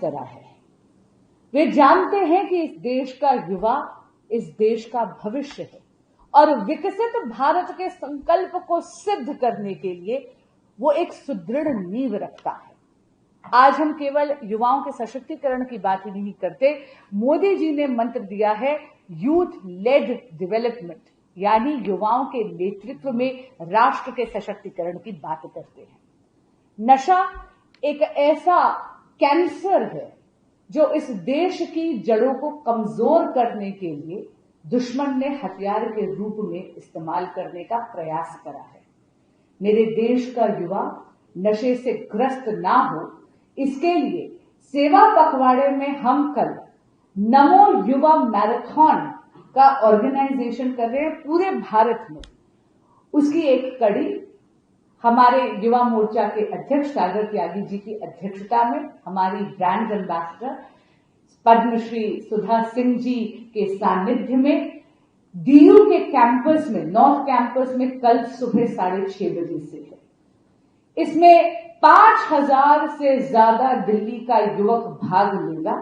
करा है। वे जानते हैं कि इस देश का युवा इस देश का भविष्य है और विकसित भारत के संकल्प को सिद्ध करने के लिए वो एक सुदृढ़ नींव रखता है। आज हम केवल युवाओं के सशक्तिकरण की बात ही नहीं करते, मोदी जी ने मंत्र दिया है यूथ लेड डेवलपमेंट, यानी युवाओं के नेतृत्व में राष्ट्र के सशक्तिकरण की बात करते हैं। नशा एक ऐसा कैंसर है जो इस देश की जड़ों को कमजोर करने के लिए दुश्मन ने हथियार के रूप में इस्तेमाल करने का प्रयास करा है। मेरे देश का युवा नशे से ग्रस्त ना हो, इसके लिए सेवा पखवाड़े में हम कल नमो युवा मैराथन का ऑर्गेनाइजेशन कर रहे हैं पूरे भारत में। उसकी एक कड़ी हमारे युवा मोर्चा के अध्यक्ष सागर त्यागी जी की अध्यक्षता में हमारी ब्रांड एम्बेसडर पद्मश्री सुधा सिंह जी के सानिध्य में डीयू के कैंपस में, नॉर्थ कैंपस में कल सुबह 6:30 बजे से है। इसमें 5000 से ज्यादा दिल्ली का युवक भाग लेगा।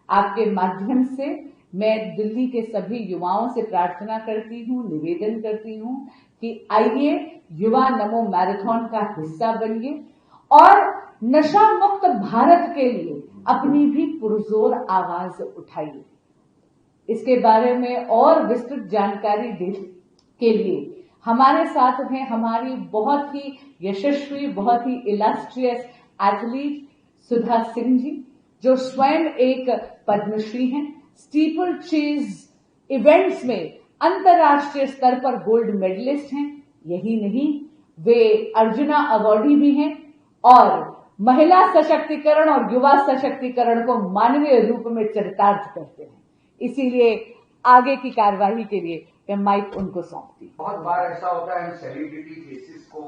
आपके माध्यम से मैं दिल्ली के सभी युवाओं से प्रार्थना करती हूं, निवेदन करती हूं कि आइए युवा नमो मैराथन का हिस्सा बनिए और नशा मुक्त भारत के लिए अपनी भी पुरजोर आवाज उठाइए। इसके बारे में और विस्तृत जानकारी देने के लिए हमारे साथ हैं हमारी बहुत ही यशस्वी, बहुत ही इलस्ट्रियस एथलीट सुधा सिंह जी, जो स्वयं एक पद्मश्री हैं, स्टीपल चेज इवेंट्स में अंतर्राष्ट्रीय स्तर पर गोल्ड मेडलिस्ट हैं। यही नहीं, वे अर्जुना अवार्डी भी हैं और महिला सशक्तिकरण और युवा सशक्तिकरण को मानवीय रूप में चरितार्थ करते हैं। इसीलिए आगे की कार्यवाही के लिए मैं माइक उनको सौंपती हूं। बहुत बार ऐसा होता है हम सेलिब्रिटी फेसेस को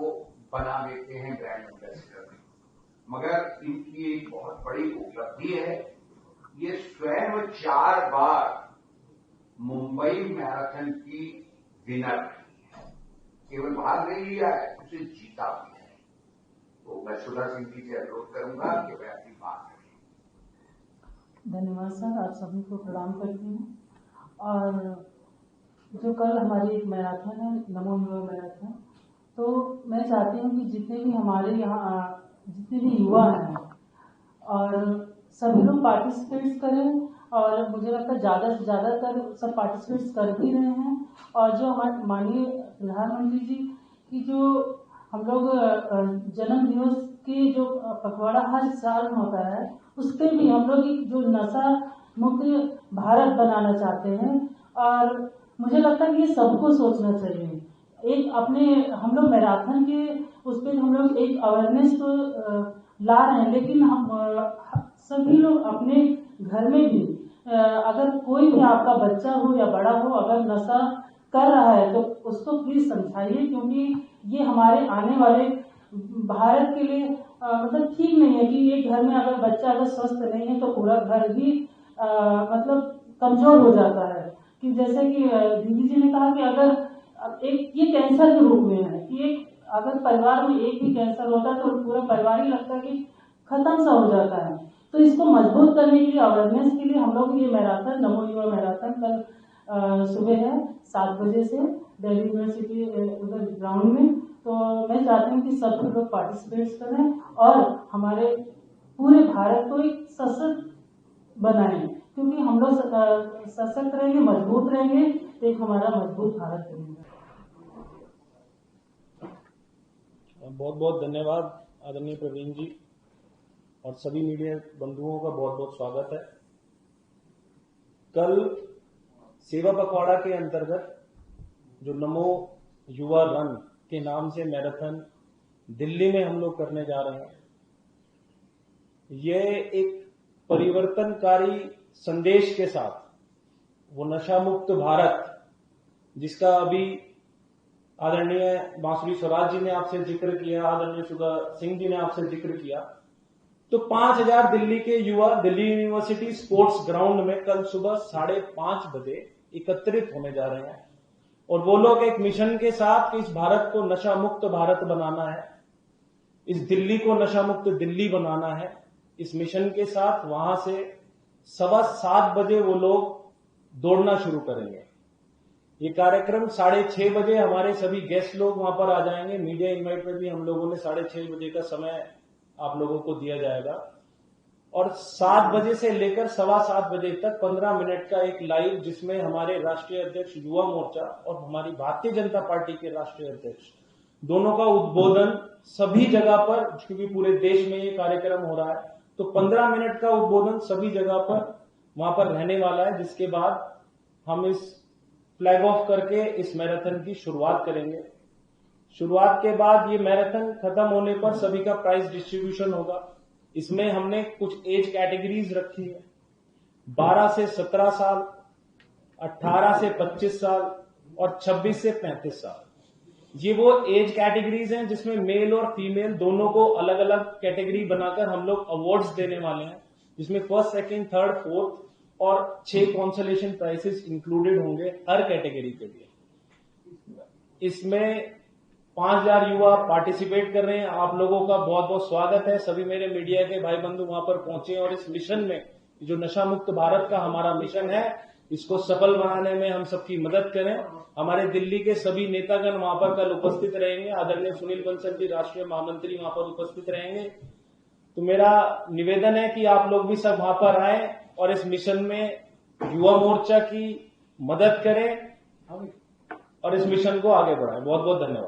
बना देते हैं ब्रांड एम्बेसडर में, मगर इनकी एक बहुत बड़ी उपलब्धि है, ये स्वयं 4 बार मुंबई मैराथन की विनर है। केवल भाग नहीं लिया है, उसे जीता भी है। तो मैं सुधा सिंह जी से अनुरोध करूंगा कि वे अपनी बात करें। धन्यवाद सर, आप सभी को प्रणाम करती हूँ। और जो कल हमारी एक मैराथन है, नमो युवा मैराथन, तो मैं चाहती हूँ कि जितने भी हमारे यहाँ जितने भी युवा हैं और सभी लोग पार्टिसिपेट करें, और मुझे लगता है ज़्यादा से ज़्यादातर सब पार्टिसिपेट कर भी रहे हैं। और जो हमारे माननीय प्रधानमंत्री जी की जो हम लोग जन्म दिवस की जो पखवाड़ा हर साल होता है, उस पर भी हम लोग जो नशा मुक्त भारत बनाना चाहते हैं। और मुझे लगता है कि ये सबको सोचना चाहिए। एक अपने हम लोग मैराथन के उस पर हम लोग एक अवेयरनेस तो ला रहे हैं, लेकिन हम सभी लोग अपने घर में भी अगर कोई भी आपका बच्चा हो या बड़ा हो अगर नशा कर रहा है तो उसको प्लीज समझाइए, क्योंकि ये हमारे आने वाले भारत के लिए मतलब ठीक नहीं है कि एक घर में अगर बच्चा अगर स्वस्थ नहीं है तो पूरा घर ही मतलब कमजोर हो जाता है। कि जैसे कि दीदी जी ने कहा कि अगर एक ये कैंसर के रूप में है कि एक अगर परिवार में एक भी कैंसर होता है तो पूरा परिवार ही लगता है कि खत्म सा हो जाता है। तो इसको मजबूत करने के लिए, अवेयरनेस के लिए हम लोग ये मैराथन, नमो युवा मैराथन कल सुबह है 7 बजे से दिल्ली यूनिवर्सिटी उधर ग्राउंड में। तो मैं चाहती हूँ कि सब लोग पार्टिसिपेट करें और हमारे पूरे भारत को एक सशक्त बनाएं, क्योंकि हम लोग सशक्त रहेंगे, मजबूत रहेंगे, तो एक हमारा मजबूत भारत बनेगा। बहुत बहुत धन्यवाद आदरणीय प्रवीण जी, और सभी मीडिया बंधुओं का बहुत बहुत स्वागत है। कल सेवा पखवाड़ा के अंतर्गत जो नमो युवा रन के नाम से मैराथन दिल्ली में हम लोग करने जा रहे हैं, यह एक परिवर्तनकारी संदेश के साथ वो नशा मुक्त भारत जिसका अभी आदरणीय बांसुरी स्वराज जी ने आपसे जिक्र किया, आदरणीय सुधा सिंह जी ने आपसे जिक्र किया, तो 5000 दिल्ली के युवा दिल्ली यूनिवर्सिटी स्पोर्ट्स ग्राउंड में कल सुबह 5:30 बजे एकत्रित होने जा रहे हैं। और वो लोग एक मिशन के साथ कि इस भारत को नशा मुक्त भारत बनाना है, इस दिल्ली को नशा मुक्त दिल्ली बनाना है, इस मिशन के साथ वहां से 7:15 बजे वो लोग दौड़ना शुरू करेंगे। ये कार्यक्रम 6:30 बजे हमारे सभी गेस्ट लोग वहां पर आ जाएंगे। मीडिया इनवाइट में भी हम लोगों ने 6:30 बजे का समय आप लोगों को दिया जाएगा और 7 बजे से लेकर 7:15 बजे तक 15 मिनट का एक लाइव, जिसमें हमारे राष्ट्रीय अध्यक्ष युवा मोर्चा और हमारी भारतीय जनता पार्टी के राष्ट्रीय अध्यक्ष दोनों का उद्बोधन सभी जगह पर, क्योंकि पूरे देश में ये कार्यक्रम हो रहा है, तो 15 मिनट का उद्बोधन सभी जगह पर वहां पर रहने वाला है। जिसके बाद हम इस फ्लैग ऑफ करके इस मैराथन की शुरुआत करेंगे। शुरुआत के बाद ये मैराथन खत्म होने पर सभी का प्राइज डिस्ट्रीब्यूशन होगा। इसमें हमने कुछ एज कैटेगरीज रखी है, 12 से 17 साल, 18 से 25 साल और 26 से 35 साल। ये वो एज कैटेगरीज हैं जिसमें मेल और फीमेल दोनों को अलग अलग कैटेगरी बनाकर हम लोग अवार्ड्स देने वाले हैं, जिसमें फर्स्ट, सेकंड, थर्ड, फोर्थ और 6 कॉन्सोलेशन प्राइजेस इंक्लूडेड होंगे हर कैटेगरी के लिए। इसमें 5000 युवा पार्टिसिपेट कर रहे हैं। आप लोगों का बहुत बहुत स्वागत है। सभी मेरे मीडिया के भाई बंधु वहां पर पहुंचे और इस मिशन में, जो नशा मुक्त भारत का हमारा मिशन है, इसको सफल बनाने में हम सबकी मदद करें। हमारे दिल्ली के सभी नेतागण वहां पर कल उपस्थित रहेंगे। आदरणीय सुनील बंसल जी राष्ट्रीय महामंत्री वहां पर उपस्थित रहेंगे। तो मेरा निवेदन है कि आप लोग भी सब वहां पर आए और इस मिशन में युवा मोर्चा की मदद करें और इस मिशन को आगे बढ़ाएं। बहुत बहुत धन्यवाद।